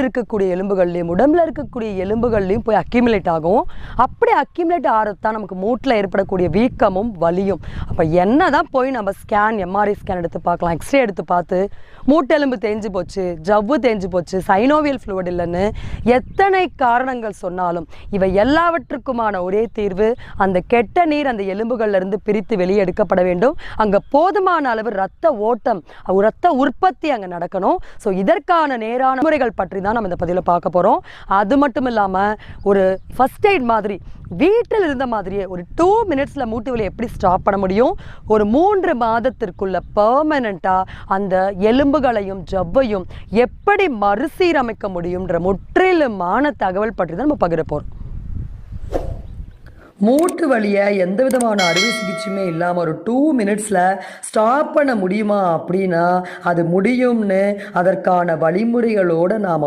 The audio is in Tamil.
இருக்கக்கூடிய எலும்புகள்லையும் உடம்புல இருக்கக்கூடிய எலும்புகள்லையும் போய் அக்யூமுலேட் ஆகும். அப்படி அக்யூமுலேட் ஆகிறதுதான் நமக்கு மூட்டில் ஏற்படக்கூடிய வீக்கமும் வலியும். அப்போ என்னதான் போய் நம்ம ஸ்கேன், எம்ஆர்ஐ ஸ்கேன் எடுத்து பார்க்கலாம், எக்ஸ்ரே எடுத்து பார்த்து மூட்டெலும்பு தேஞ்சு போச்சு, ஜவ்வு தேஞ்சு போச்சு, சைனோவியல் ஃப்ளூயிட் இல்லைன்னு எத்தனை காரணங்கள் சொன்னாலும் இவை எல்லாவற்றுக்குமான ஒரே தீர்வு அந்த கெட்ட நீர் அந்த எலும்புகள்ல இருந்து பிரித்து வெளியே எடுக்கப்பட வேண்டும். அங்கே போதுமான அளவு ரத்த ஓட்டம், ரத்த உற்பத்தி அங்கே நடக்கணும். ஸோ இதற்கான நேரான முறைகள் பற்றி தான் நம்ம இந்த பதிவில் பார்க்க போகிறோம். அது மட்டும் இல்லாமல் ஒரு ஃபர்ஸ்ட் எய்ட் மாதிரி வீட்டில் இருந்த மாதிரியே ஒரு 2 மினிட்ஸில் மூட்டு வலி எப்படி ஸ்டாப் பண்ண முடியும், ஒரு 3 மாதத்திற்குள்ள பெர்மனண்ட்டாக அந்த எலும்புகளையும் ஜவ்வையும் எப்படி மறுசீரமைக்க முடியும்ன்ற முற்றிலுமான தகவல் பற்றி தான் நம்ம பகிர போகிறோம். மூட்டு வலியை எந்த விதமான அறுவை சிகிச்சையுமே இல்லாமல் ஒரு 2 மினிட்ஸில் ஸ்டாப் பண்ண முடியுமா அப்படின்னா அது முடியும்னு அதற்கான வழிமுறைகளோடு நாம்